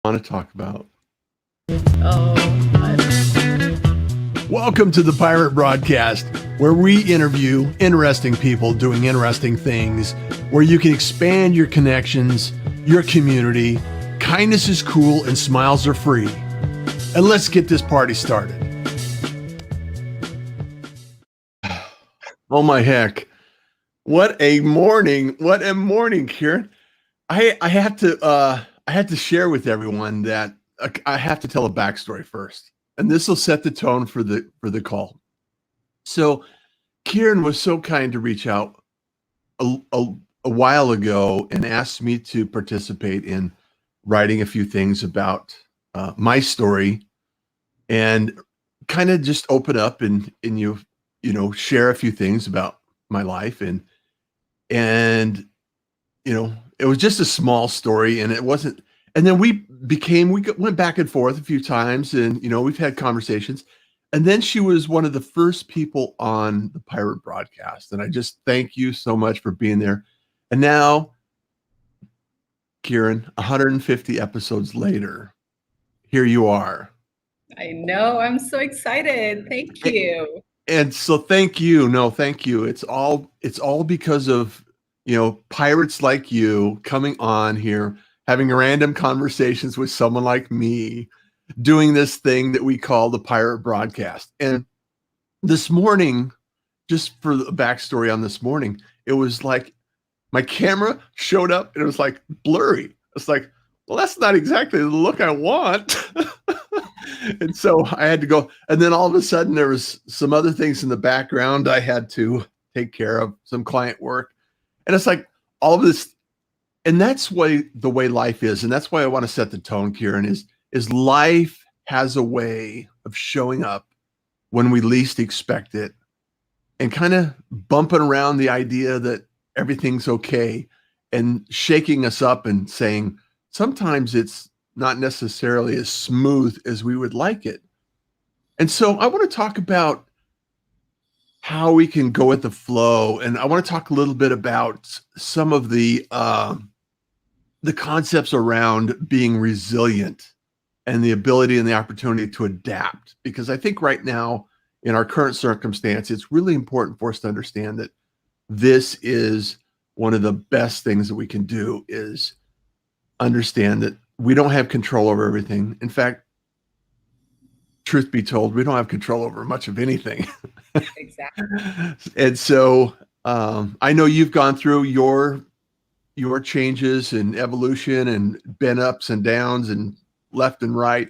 Want to talk about. Oh, Welcome to the Pirate Broadcast, where we interview interesting people doing interesting things, where you can expand your connections, your community. Kindness is cool and smiles are free. And let's get this party started. Oh my heck. What a morning. What a morning, Kiran. I had to share with everyone that I have to tell a backstory first. And this will set the tone for the call. So Kiran was so kind to reach out a while ago and asked me to participate in writing a few things about my story and kind of just open up and share a few things about my life and it was just a small story and it wasn't. And then we went back and forth a few times and we've had conversations. And then she was one of the first people on the Pirate Broadcast. And I just thank you so much for being there. And now, Kiran, 150 episodes later, here you are. I know. I'm so excited. Thank you. And so thank you. No, thank you. It's all because of, pirates like you coming on here, having random conversations with someone like me, doing this thing that we call the Pirate Broadcast. And this morning, just for the backstory on this morning, it was like my camera showed up and it was like blurry. It's like, well, that's not exactly the look I want. And so I had to go. And then all of a sudden there was some other things in the background I had to take care of, some client work. And it's like all of this. And that's the way life is. And that's why I want to set the tone, Kiran, is life has a way of showing up when we least expect it and kind of bumping around the idea that everything's okay and shaking us up and saying, sometimes it's not necessarily as smooth as we would like it. And so I want to talk about how we can go with the flow. And I want to talk a little bit about some of the concepts around being resilient and the ability and the opportunity to adapt. Because I think right now, in our current circumstance, it's really important for us to understand that this is one of the best things that we can do is understand that we don't have control over everything. In fact, truth be told, we don't have control over much of anything. Exactly. And so I know you've gone through your changes and evolution and been ups and downs and left and right.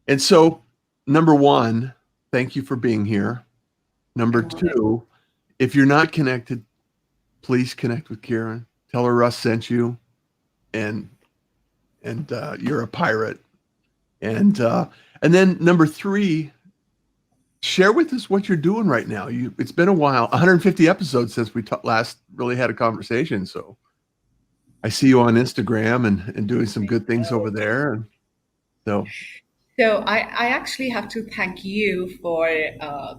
And so, number one, thank you for being here. Number two, if you're not connected, please connect with Kiran. Tell her Russ sent you, and you're a pirate. And then number three, share with us what you're doing right now. It's been a while, 150 episodes since we last really had a conversation. So I see you on Instagram and doing some good things over there. And so I actually have to thank you for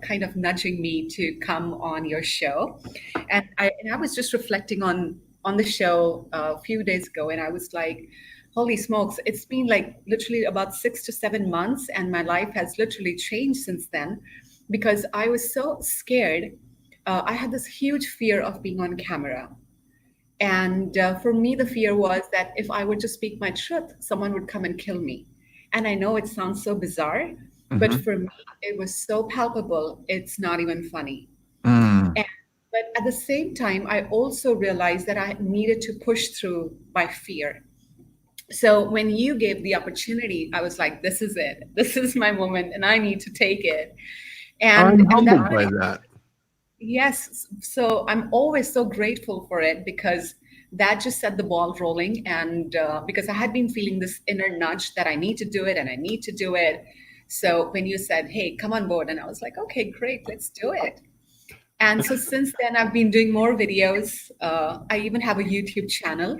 kind of nudging me to come on your show. And I was just reflecting on the show a few days ago, and I was like, holy smokes, it's been like literally about 6 to 7 months, and my life has literally changed since then because I was so scared. I had this huge fear of being on camera. And for me, the fear was that if I were to speak my truth, someone would come and kill me. And I know it sounds so bizarre, but mhm. for me, it was so palpable, it's not even funny. Mm. And, but at the same time, I also realized that I needed to push through my fear. So when you gave the opportunity, I was like, this is it. This is my moment, and I need to take it. I'm And that humbled by that. Yes. So I'm always so grateful for it because that just set the ball rolling. And because I had been feeling this inner nudge that I need to do it and I need to do it. So when you said, hey, come on board, and I was like, okay, great, let's do it. And so since then, I've been doing more videos. I even have a YouTube channel.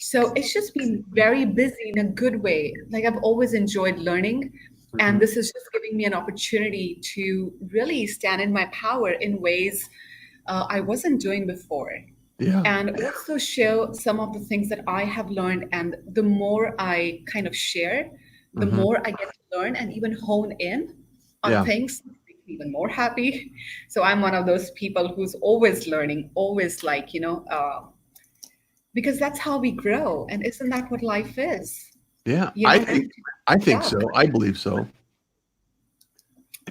So it's just been very busy in a good way. Like I've always enjoyed learning. And Mhm. this is just giving me an opportunity to really stand in my power in ways I wasn't doing before. Yeah. and also show some of the things that I have learned. And the more I kind of share, the Hmm. more I get to learn and even hone in on Yeah. things that make me even more happy. So I'm one of those people who's always learning, always like, because that's how we grow. And isn't that what life is? Yeah. Learn to I think adapt. so. I believe so.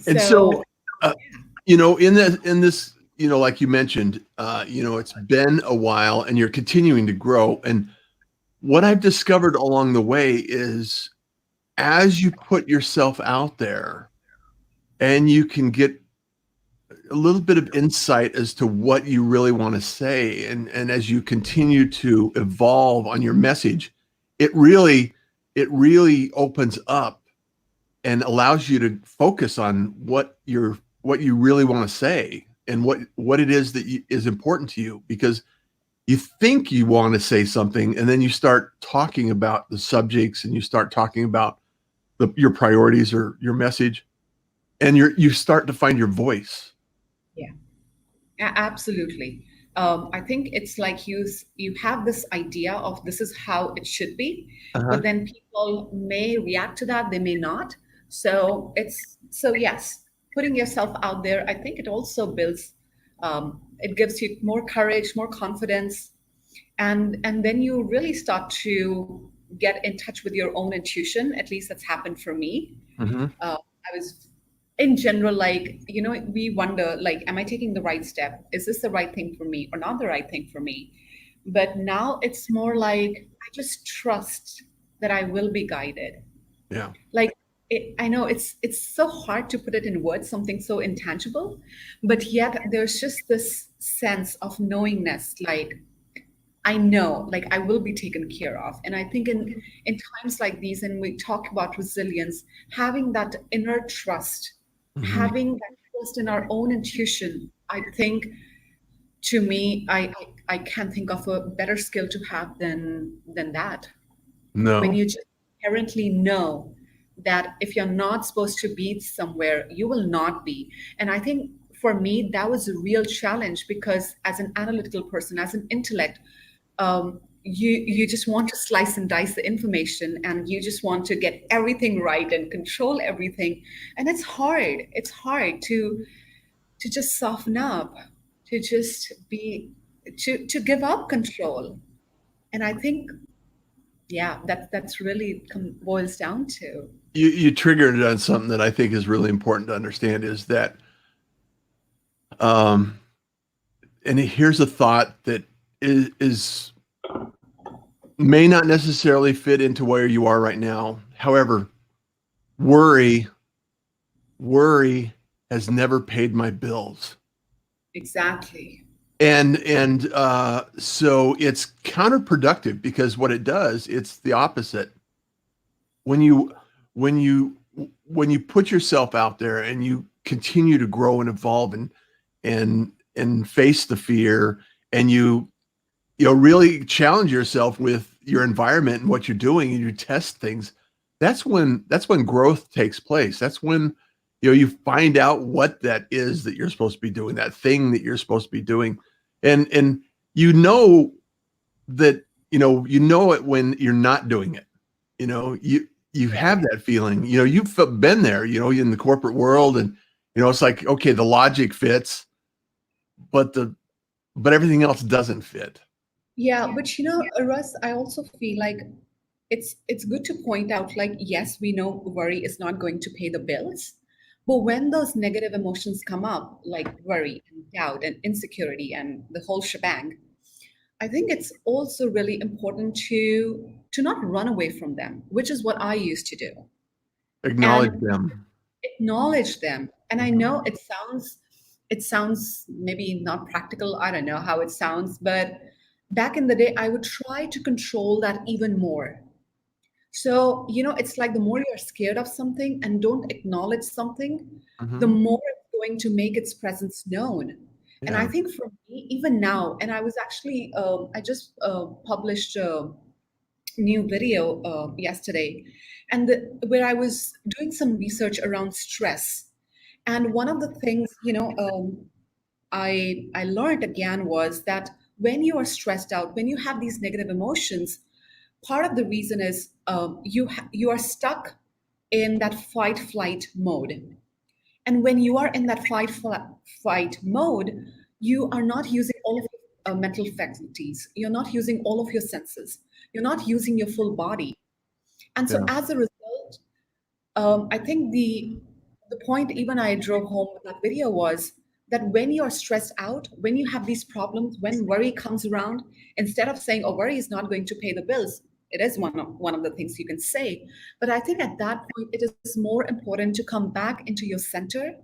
And so, So, uh, in this, like you mentioned, it's been a while and you're continuing to grow. And what I've discovered along the way is as you put yourself out there and you can get a little bit of insight as to what you really want to say, and as you continue to evolve on your message, it really opens up and allows you to focus on what you really want to say and what it is that is important to you, because you think you want to say something and then you start talking about the subjects and you start talking about your priorities or your message, and you start to find your voice. yeah. Absolutely. I think it's like you have this idea of this is how it should be, Uh-huh. but then people may react to that, they may not. So yes, putting yourself out there, I think it also builds, it gives you more courage, more confidence, and then you really start to get in touch with your own intuition. At least that's happened for me. Hmm. I was in general, like, we wonder, like, am I taking the right step? Is this the right thing for me or not the right thing for me? But now it's more like I just trust that I will be guided. Yeah. Like, I know it's so hard to put it in words, something so intangible, but yet there's just this sense of knowingness, like I know, like I will be taken care of. And I think in times like these, and we talk about resilience, having that inner trust, Hmm. having that trust in our own intuition, I think to me, I can't think of a better skill to have than that. When No. you just inherently know that if you're not supposed to be somewhere, you will not be. And I think for me, that was a real challenge because as an analytical person, as an intellect, you just want to slice and dice the information and you just want to get everything right and control everything, and it's hard to just soften up, to just be, to give up control. And I think, yeah, that's really boils down to. You triggered on something that I think is really important to understand, is that um and here's a thought that is may not necessarily fit into where you are right now. However, worry worry has never paid my bills. Exactly. So it's counterproductive, because what it does, it's the opposite. When you when you when you put yourself out there and you continue to grow and evolve and face the fear, and you really challenge yourself with your environment and what you're doing, and you test things, that's when growth takes place. That's when you find out what that is that you're supposed to be doing, that thing that you're supposed to be doing. And you know that you know it when you're not doing it. You Yeah. have that feeling. You've been there, in the corporate world, and it's like, okay, the logic fits, but everything else doesn't fit. Yeah, but Russ, I also feel like it's good to point out, like, yes, we know worry is not going to pay the bills, but when those negative emotions come up, like worry and doubt and insecurity and the whole shebang, I think it's also really important to not run away from them, which is what I used to do, Acknowledge and them. acknowledge them. And I Mhm. know it sounds maybe not practical. I don't know how it sounds, but back in the day, I would try to control that even more. So, it's like the more you're scared of something and don't acknowledge something, the Mhm. more it's going to make its presence known. And I Yeah. think for me, even now, and I was actually, I just published a new video yesterday, and where I was doing some research around stress. And one of the things, I learned again was that when you are stressed out, when you have these negative emotions, part of the reason is you are stuck in that fight flight mode. And when you are in that fight mode, you are not using all of your mental faculties. You're not using all of your senses. You're not using your full body. And so Yeah. as a result, I think the point even I drove home with that video was that when you're stressed out, when you have these problems, when worry comes around, instead of saying, "Oh, worry is not going to pay the bills," it is one of the things you can say. But I think at that point, it is more important to come back into your center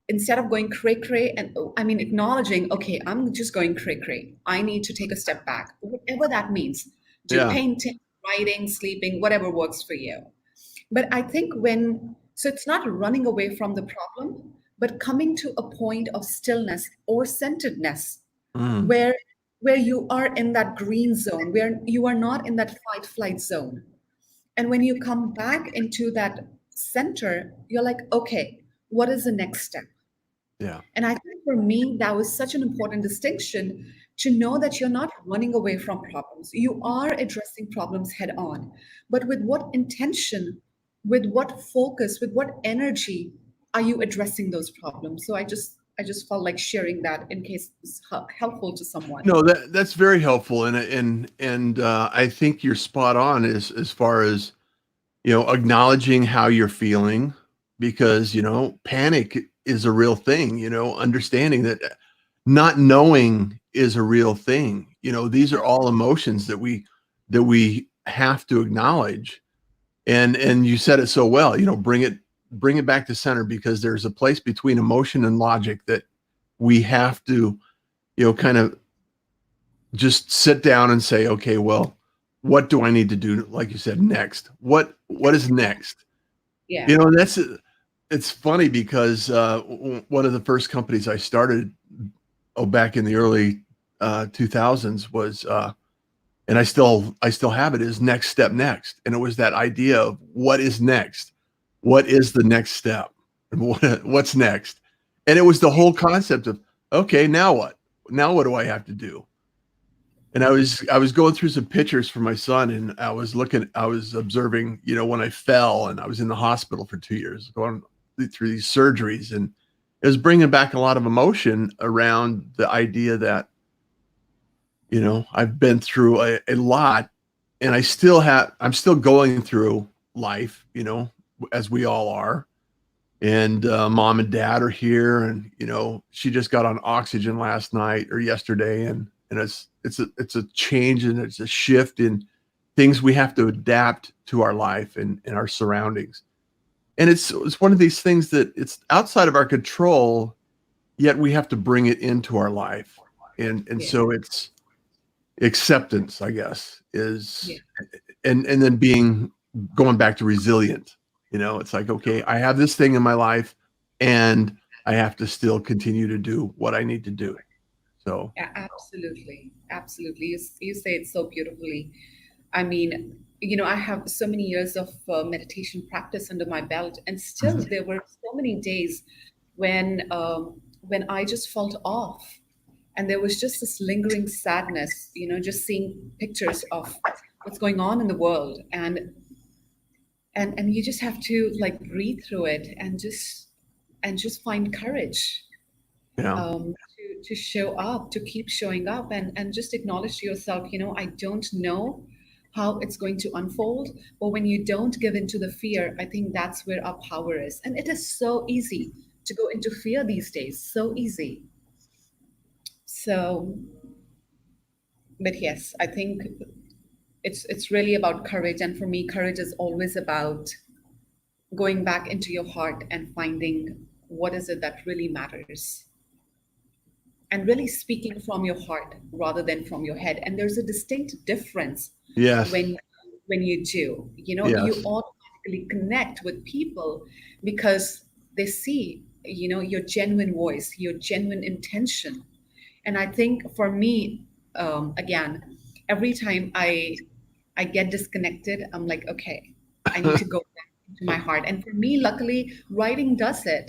instead of going cray cray. And I mean, acknowledging, okay, I'm just going cray cray. I need to take a step back, whatever that means. Do Yeah. painting, writing, sleeping, whatever works for you. But I think so it's not running away from the problem, but coming to a point of stillness or centeredness Mm. where where you are in that green zone, where you are not in that fight flight zone. And when you come back into that center, you're like, okay, what is the next step? Yeah. And I think for me, that was such an important distinction to know that you're not running away from problems. You are addressing problems head on. But with what intention, with what focus, with what energy are you addressing those problems? So I just felt like sharing that in case it's helpful to someone. No, that's very helpful, and I think you're spot on as far as acknowledging how you're feeling, because panic is a real thing. Understanding that not knowing is a real thing. These are all emotions that we have to acknowledge, and you said it so well. Bring it back to center, because there's a place between emotion and logic that we have to kind of just sit down and say, okay, well, what do I need to do? Like you said, next. What is next? Yeah. And it's funny because one of the first companies I started, back in the early 2000s was, and I still have it, is next step next. And it was that idea of what is next? What is the next step? And what's next? And it was the whole concept of, okay, now what? Now what do I have to do? And I was going through some pictures for my son, and I was observing, when I fell, and I was in the hospital for 2 years, going through these surgeries, and it was bringing back a lot of emotion around the idea that, I've been through a lot, and I'm still going through life, as we all are. And mom and dad are here, and she just got on oxygen last night or yesterday, and it's a change, and it's a shift in things we have to adapt to our life and our surroundings. And it's one of these things that it's outside of our control, yet we have to bring it into our life. And Yeah. so it's acceptance, I guess, Yeah. is, and then going back to resilient. It's like, okay, I have this thing in my life, and I have to still continue to do what I need to do. So Yeah, absolutely. Absolutely. You say it so beautifully. I mean, I have so many years of meditation practice under my belt, and still mhm. there were so many days when I just felt off, and there was just this lingering sadness, just seeing pictures of what's going on in the world, and you just have to like breathe through it and just find courage Yeah. to show up, to keep showing up, and just acknowledge to yourself, I don't know how it's going to unfold. But when you don't give into the fear, I think that's where our power is. And it is so easy to go into fear these days, so easy. So, but yes, I think it's really about courage. And for me, courage is always about going back into your heart and finding what is it that really matters, and really speaking from your heart rather than from your head. And there's a distinct difference Yes. when when you do. You Yes. automatically connect with people because they see, your genuine voice, your genuine intention. And I think for me, again, every time I get disconnected, I'm like, okay, I need to go back into my heart. And for me, luckily, writing does it.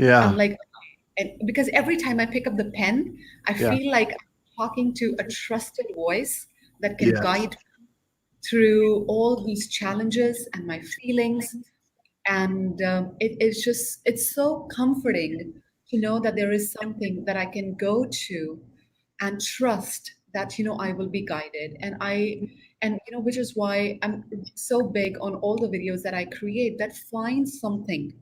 I'm Yeah. like, okay, And because every time I pick up the pen, I Yeah. feel like I'm talking to a trusted voice that can Yes. guide through all these challenges and my feelings. And it's so comforting to know that there is something that I can go to and trust that, I will be guided. Which is why I'm so big on all the videos that I create that find something,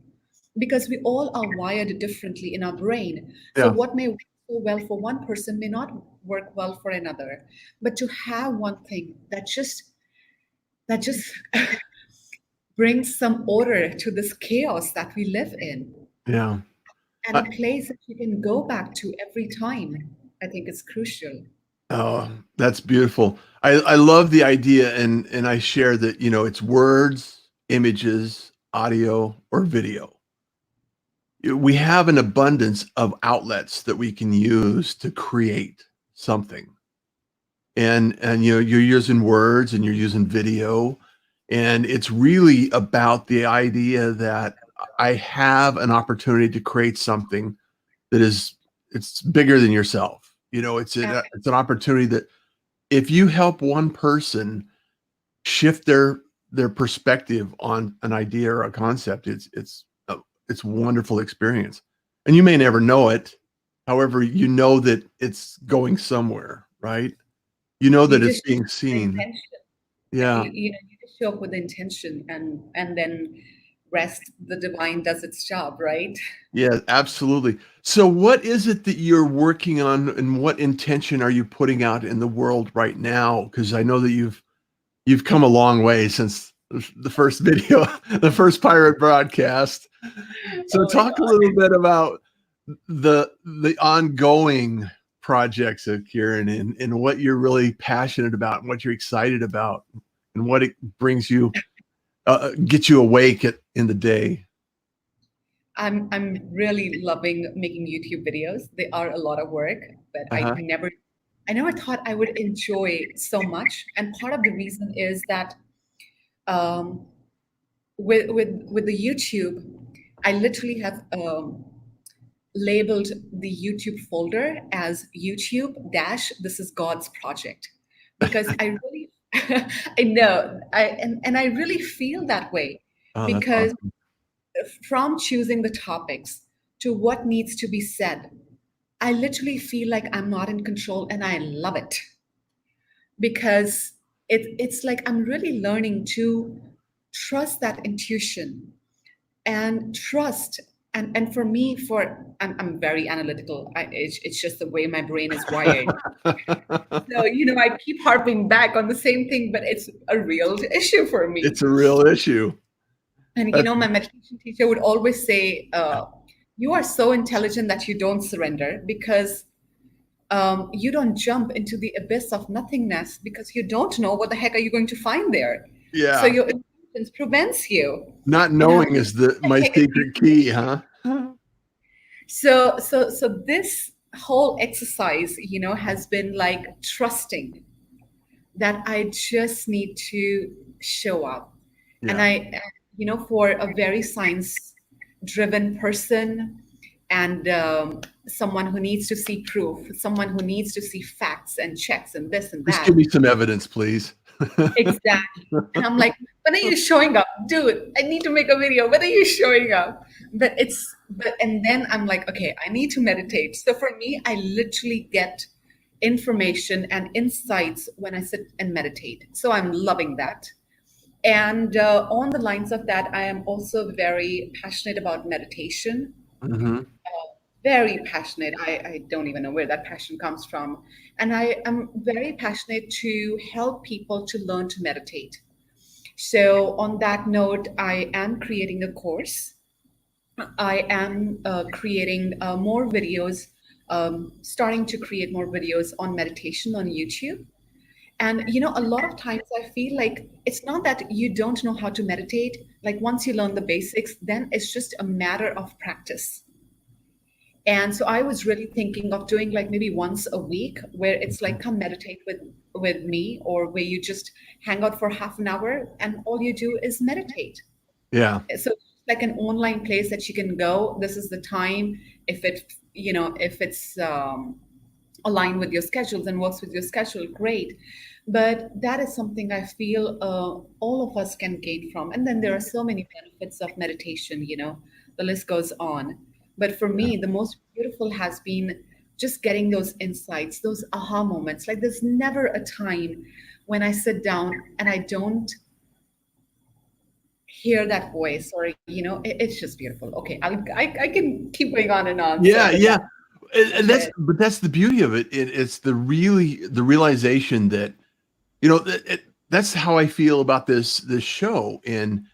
because we all are wired differently in our brain. So Yeah. what may work so well for one person may not work well for another. But to have one thing that just brings some order to this chaos that we live in, Yeah. and I, a place that you can go back to every time, I think is crucial. oh, that's beautiful. I love the idea, and I share that, it's words, images, audio, or video. We have an abundance of outlets that we can use to create something. And you're using words and you're using video, and it's really about the idea that I have an opportunity to create something that it's bigger than yourself. It's an opportunity that if you help one person shift their perspective on an idea or a concept, it's a wonderful experience. And you may never know it. However, you know that it's going somewhere, right? You know You that it's just being the seen. intention. Yeah. You just show up with intention, and then rest, the divine does its job, right? Yeah, absolutely. So what is it that you're working on, and what intention are you putting out in the world right now? Because I know that you've come a long way since the first video, the first pirate broadcast. So Oh my talk a God. little bit about the ongoing projects of Kiran, and what you're really passionate about and what you're excited about and what it brings you, gets you awake in the day. I'm really loving making YouTube videos. They are a lot of work, but Uh-huh. I never thought I would enjoy so much. And part of the reason is that um, with the YouTube, I literally have labeled the YouTube folder as YouTube dash this is God's project, because I really I know and I really feel that way, Oh, that's because awesome. from choosing the topics to what needs to be said, I literally feel like I'm not in control, and I love it, because it's like I'm really learning to trust that intuition and trust. And for me, I'm very analytical. It's just the way my brain is wired. So I keep harping back on the same thing, but it's a real issue for me. It's a real issue. And That's, my meditation teacher would always say, "You are so intelligent that you don't surrender, because you don't jump into the abyss of nothingness, because you don't know what the heck are you going to find there. So yeah. your intelligence prevents you." Not And I'm like, knowing is the "What my the heck is secret key, huh? so this whole exercise, has been like trusting that I just need to show up. And Yeah. for a very science driven person, and someone who needs to see proof, someone who needs to see facts and checks and this and Just give that. me some evidence, please. Exactly. And I'm like, when are you showing up? Dude, I need to make a video. When are you showing up? And then I'm like, okay, I need to meditate. So for me, I literally get information and insights when I sit and meditate. So I'm loving that. And on the lines of that, I am also very passionate about meditation. Hmm. Very passionate. I don't even know where that passion comes from. And I am very passionate to help people to learn to meditate. So, on that note, I am creating a course. I am creating more videos, starting to create more videos on meditation on YouTube. And, a lot of times I feel like it's not that you don't know how to meditate. Like, once you learn the basics, then it's just a matter of practice. And so I was really thinking of doing like maybe once a week, where it's like, come meditate with me, or where you just hang out for half an hour and all you do is meditate. Yeah. So it's like an online place that you can go. This is the time. If it if it's aligned with your schedules and works with your schedule, great. But that is something I feel all of us can gain from. And then there are so many benefits of meditation, the list goes on. But for Yeah. me, the most beautiful has been just getting those insights, those aha moments. Like there's never a time when I sit down and I don't hear that voice, or it's just beautiful. Okay, I can keep going on and on. So, Yeah, but yeah, yeah. And share. that's the beauty of it. It's the realization that, that's how I feel about this show. And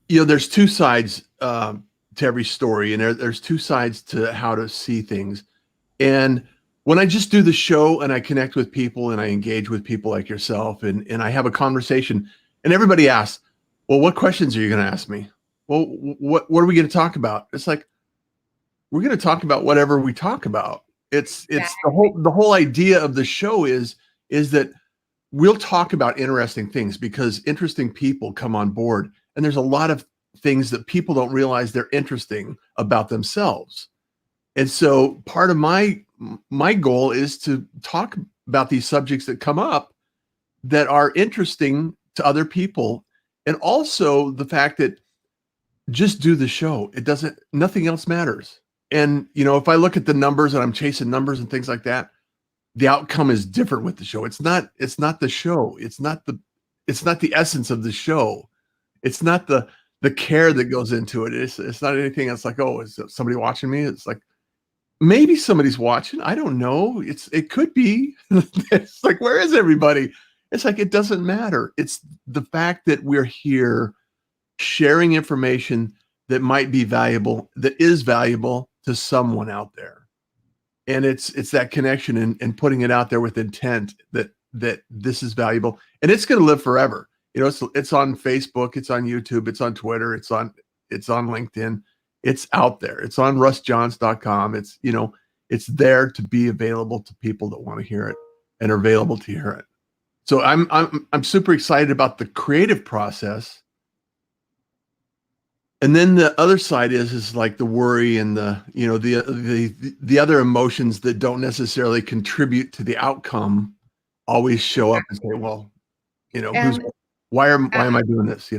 there's two sides to every story, and there's two sides to how to see things. And when I just do the show and I connect with people and I engage with people like yourself, and I have a conversation, and everybody asks, well, what questions are you going to ask me? Well, what are we going to talk about? It's like, we're going to talk about whatever we talk about. It's the whole idea of the show is that we'll talk about interesting things because interesting people come on board, and there's a lot of things that people don't realize they're interesting about themselves. And so part of my goal is to talk about these subjects that come up that are interesting to other people, and also the fact that just do the show. It doesn't, nothing else matters. And if I look at the numbers and I'm chasing numbers and things like that, the outcome is different with the show. It's not the show. It's not the essence of the show. It's not the care that goes into it. It's not anything that's like, oh, is somebody watching me? It's like, maybe somebody's watching. I don't know. It could be. It's like, where is everybody? It's like, it doesn't matter. It's the fact that we're here sharing information that might be valuable, that is valuable to someone out there. And it's that connection and putting it out there with intent that this is valuable and it's going to live forever. It's on Facebook, it's on YouTube, it's on Twitter, it's on LinkedIn. It's out there. It's on russjohns.com. It's there to be available to people that want to hear it and are available to hear it. So I'm super excited about the creative process. And then the other side is like the worry and the other emotions that don't necessarily contribute to the outcome always show up and say, well, who's And why am I doing this?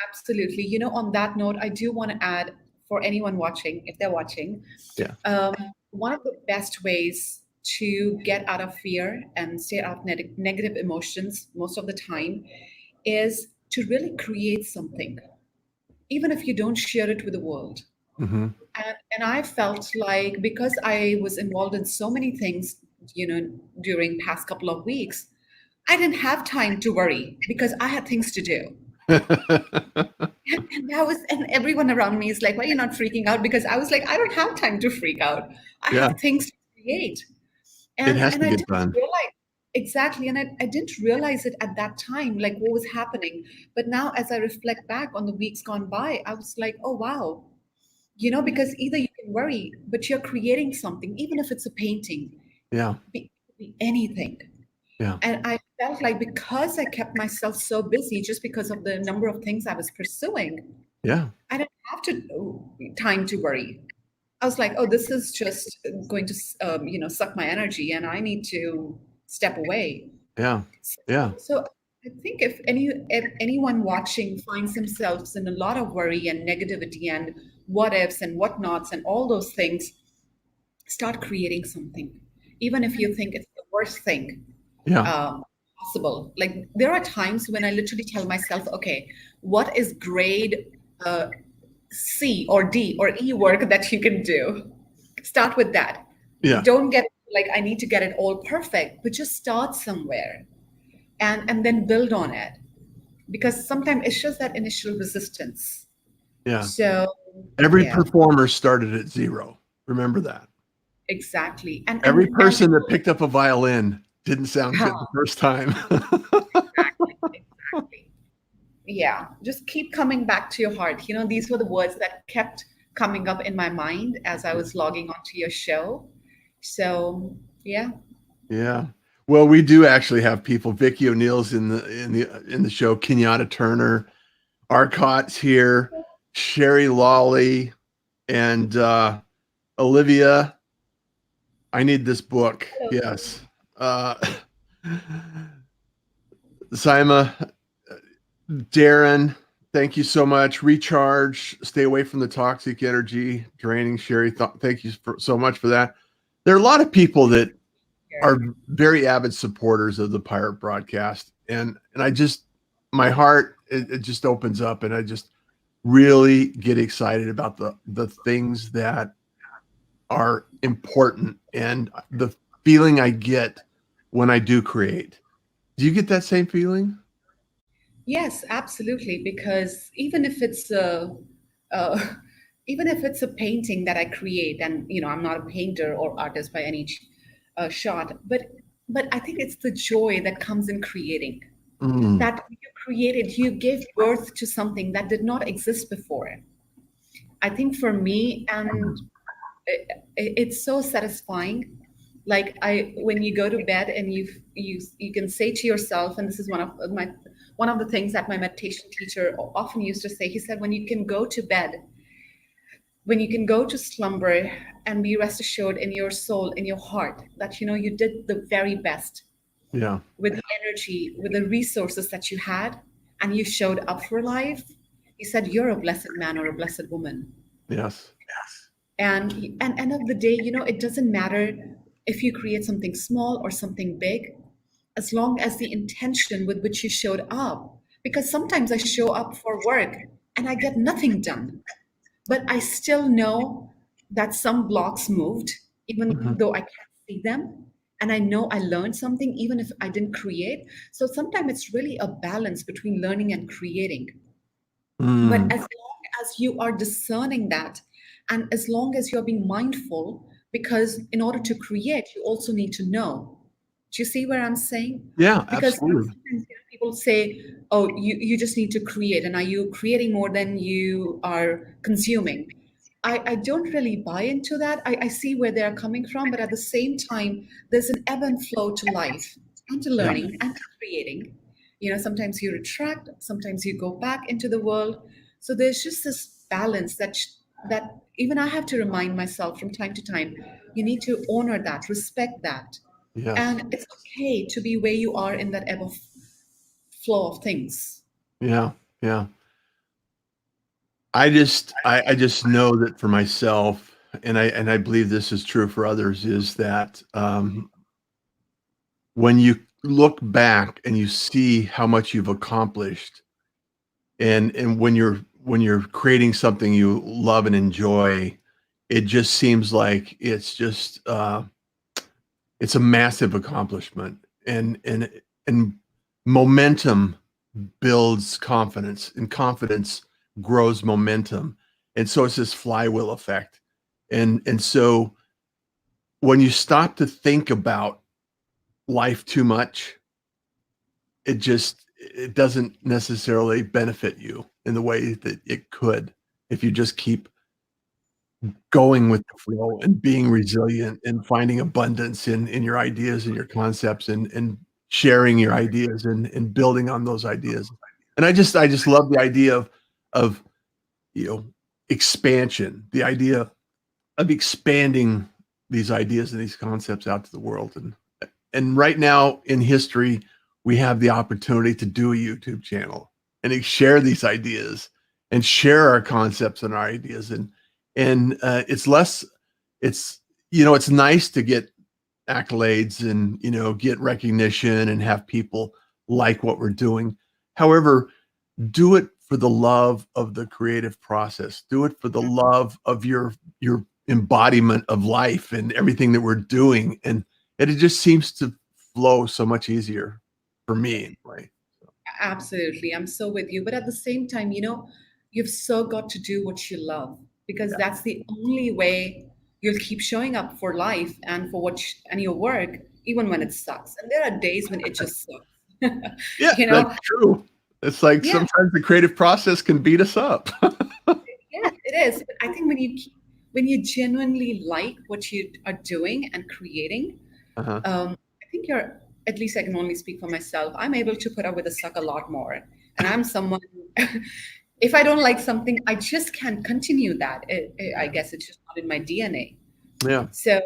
absolutely. On that note, I do want to add for anyone watching, if they're watching, Yeah. one of the best ways to get out of fear and stay out of negative emotions most of the time is to really create something, even if you don't share it with the world. Mm-hmm. And I felt like because I was involved in so many things, during past couple of weeks, I didn't have time to worry because I had things to do. And everyone around me is like, why are you not freaking out? Because I was like, I don't have time to freak out. I Yeah. have things to create. It And has and to I get didn't done. realize exactly. And I didn't realize it at that time, like what was happening. But now as I reflect back on the weeks gone by, I was like, oh wow. Because either you can worry, but you're creating something, even if it's a painting, Yeah. be anything. Yeah. And I felt like because I kept myself so busy, just because of the number of things I was pursuing, Yeah. I didn't have time to worry. I was like, oh, this is just going to, suck my energy, and I need to step away. Yeah. Yeah. So I think if anyone watching finds themselves in a lot of worry and negativity and what ifs and whatnots and all those things, start creating something, even if you think it's the worst thing Yeah. possible. Like there are times when I literally tell myself, okay, what is grade C or D or E work that you can do? Start with that. Yeah. Don't get like I need to get it all perfect, but just start somewhere and then build on it. Because sometimes it's just that initial resistance. Yeah. So Every yeah, performer started at zero. Remember that. exactly. And Every and and person that picked up a violin didn't sound good the first time. exactly, exactly. Yeah, just keep coming back to your heart. These were the words that kept coming up in my mind as I was logging onto your show. So yeah. Yeah. Well, we do actually have people. Vicky O'Neill's in the show. Kenyatta Turner, Arcott's here, Sherry Lawley, and Olivia, I need this book. Hello. Yes. Uh, Sima, Darren, thank you so much. Recharge, stay away from the toxic energy, draining. Sherry, thank you so much for that. There are a lot of people that are very avid supporters of the Pirate broadcast, and I just, my heart, it just opens up, and I just really get excited about the things that are important and the feeling I get when I do create. Do you get that same feeling? Yes, absolutely. Because uh, even if it's a painting that I create, and I'm not a painter or artist by any shot, but I think it's the joy that comes in creating. Mm, That you created, you gave birth to something that did not exist before. I think for me, and it's so satisfying. Like when you go to bed and you can say to yourself, and this is one of the things that my meditation teacher often used to say. He said, when you can go to bed, when you can go to slumber and be rest assured in your soul, in your heart, that you did the very best yeah. with the energy, with the resources that you had, and you showed up for life. He said, you're a blessed man or a blessed woman. Yes. And end of the day, it doesn't matter if you create something small or something big, as long as the intention with which you showed up. Because sometimes I show up for work and I get nothing done, but I still know that some blocks moved, even Mhm. though I can't see them. And I know I learned something, even if I didn't create. So sometimes it's really a balance between learning and creating. But Mm, as long as you are discerning that, and as long as you're being mindful, because in order to create, you also need to know. Do you see where I'm saying? yeah, Because absolutely. sometimes people say, oh, you just need to create. And are you creating more than you are consuming? I don't really buy into that. I see where they're coming from, but at the same time, there's an ebb and flow to life and to Yeah. learning and to creating. Sometimes you retract, sometimes you go back into the world. So there's just this balance that even I have to remind myself from time to time. You need to honor that, respect that, Yes. and it's okay to be where you are in that ebb of flow of things. Yeah. Yeah. I just know that for myself, and I believe this is true for others, is that when you look back and you see how much you've accomplished, and when you're creating something you love and enjoy, it just seems like it's a massive accomplishment, and momentum builds confidence, and confidence grows momentum, and so it's this flywheel effect, and so when you stop to think about life too much, it doesn't necessarily benefit you in the way that it could if you just keep going with the flow and being resilient and finding abundance in your ideas and your concepts, and sharing your ideas, and building on those ideas. And I just love the idea of you know expansion, the idea of expanding these ideas and these concepts out to the world. And right now in history, we have the opportunity to do a YouTube channel and share these ideas and share our concepts and our ideas. And it's less, it's, it's nice to get accolades and, get recognition and have people like what we're doing. However, do it for the love of the creative process. Do it for the love of your embodiment of life and everything that we're doing. And it just seems to flow so much easier for me anyway. Absolutely. I'm so with you. But at the same time, you've so got to do what you love, because that's the only way you'll keep showing up for life and for and your work, even when it sucks. And there are days when it just sucks. Yeah, you that's know, true. It's like yeah, sometimes the creative process can beat us up. yes, it is. But I think when you genuinely like what you are doing and creating, Uh-huh. I think you're, at least I can only speak for myself. I'm able to put up with a suck a lot more. And I'm someone, if I don't like something, I just can't continue that. I Yeah. guess it's just not in my DNA. Yeah. So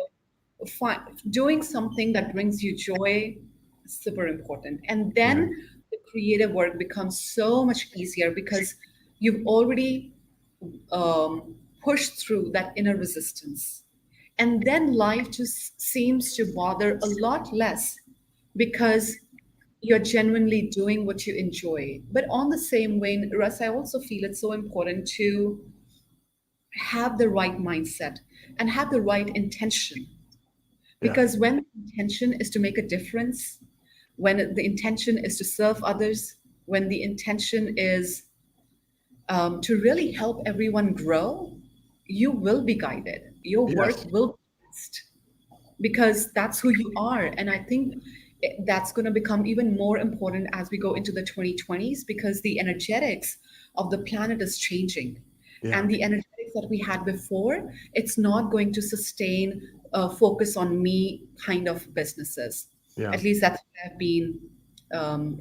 doing something that brings you joy is super important. And Yeah. then the creative work becomes so much easier because you've already pushed through that inner resistance. And then life just seems to bother a lot less because you're genuinely doing what you enjoy. But on the same vein, Russ, I also feel it's so important to have the right mindset and have the right intention. Yeah. Because when the intention is to make a difference, when the intention is to serve others, when the intention is to really help everyone grow, you will be guided. Your work Yes. will be blessed because that's who you are. And I think that's going to become even more important as we go into the 2020s because the energetics of the planet is changing. Yeah. And the energetics that we had before, it's not going to sustain a focus on me kind of businesses. Yeah. At least that's what I've been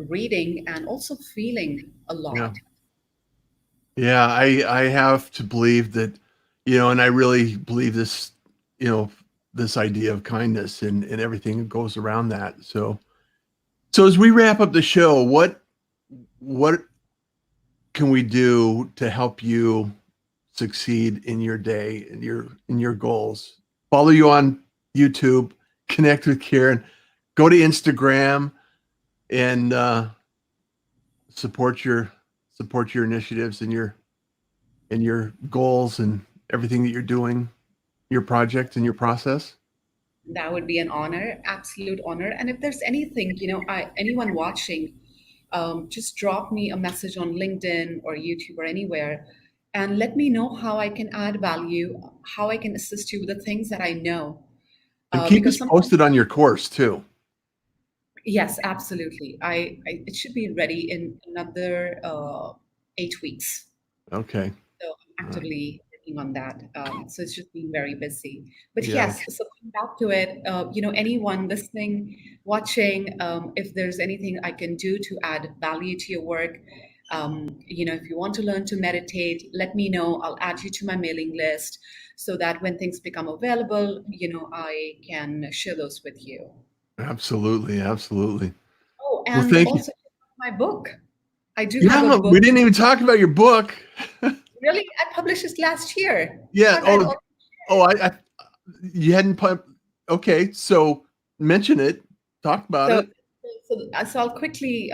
reading and also feeling a Yeah. lot. Yeah. I have to believe that, and I really believe this, this idea of kindness and everything that goes around that. So as we wrap up the show, what can we do to help you succeed in your day and your goals? Follow you on YouTube, connect with Kiran, go to Instagram, and support your initiatives and your goals and everything that you're doing, your project and your process. That would be an honor, absolute honor. And if there's anything, anyone watching, just drop me a message on LinkedIn or YouTube or anywhere and let me know how I can add value, how I can assist you with the things that I know. And keep Because us sometimes, posted on your course too. yes, absolutely. It should be ready in another 8 weeks. Okay. So I'm All right. actively working on that. So it's just been very busy. But Yeah. yes, so coming back to it, anyone listening, watching, if there's anything I can do to add value to your work, if you want to learn to meditate, let me know. I'll add you to my mailing list so that when things become available, I can share those with you. Absolutely. Absolutely. Oh, Well, and thank you. also my book. I do have a Yeah, we book. didn't even talk about your book. Really, I published this last year. Yeah. Thought I'd also Oh, I you hadn't put. Okay, so mention it. Talk about So, it. so I'll quickly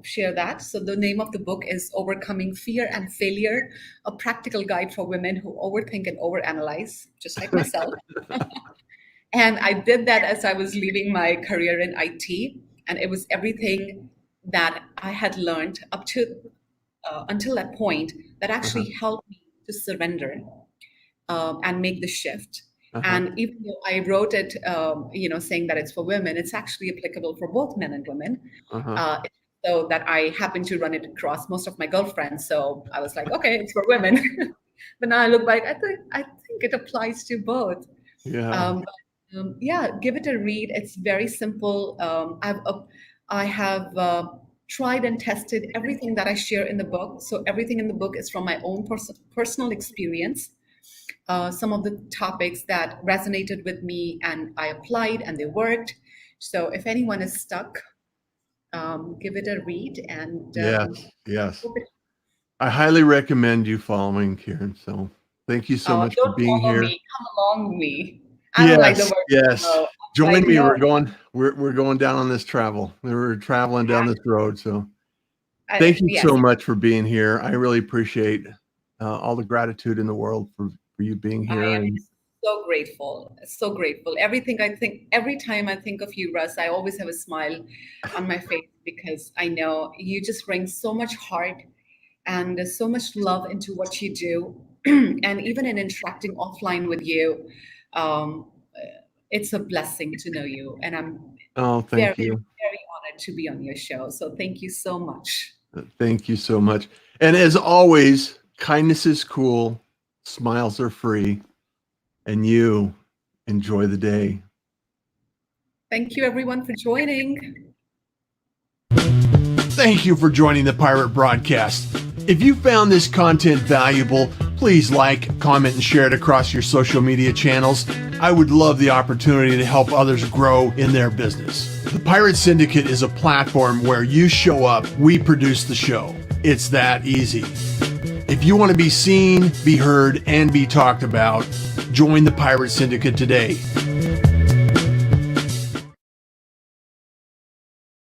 share that. So the name of the book is Overcoming Fear and Failure, a practical guide for women who overthink and overanalyze, just like myself. And I did that as I was leaving my career in IT, and it was everything that I had learned up to until that point that Uh-huh. actually helped me to surrender and make the shift. Uh-huh. And even though I wrote it, saying that it's for women, it's actually applicable for both men and women. Uh-huh. Uh, so that I happened to run it across most of my girlfriends. So I was like, okay, it's for women. But now I look back, I think it applies to both. Yeah. Yeah, give it a read. It's very simple. I have tried and tested everything that I share in the book. So everything in the book is from my own personal experience. Some of the topics that resonated with me and I applied and they worked. So if anyone is stuck, give it a read and Yes. Yes. hope it- I highly recommend you following Kiran. So thank you so much for don't being follow here. me, come along with me. I don't like the Yes. word Yes. follow. I'm Join like, me. no, We're going down on this travel. We're traveling down this road. So thank you so yes, much for being here. I really appreciate all the gratitude in the world for you being I here. am And so grateful. So grateful. Everything I think, every time I think of you, Russ, I always have a smile on my face because I know you just bring so much heart and there's so much love into what you do. And even in interacting offline with you, um, it's a blessing to know you. And I'm oh, very, thank you. very honored to be on your show. So thank you so much. Thank you so much. And as always, kindness is cool, smiles are free, and you enjoy the day. Thank you, everyone, for joining. Thank you for joining the Pirate Broadcast. If you found this content valuable, please like, comment, and share it across your social media channels. I would love the opportunity to help others grow in their business. The Pirate Syndicate is a platform where you show up, we produce the show. It's that easy. If you want to be seen, be heard, and be talked about, join the Pirate Syndicate today.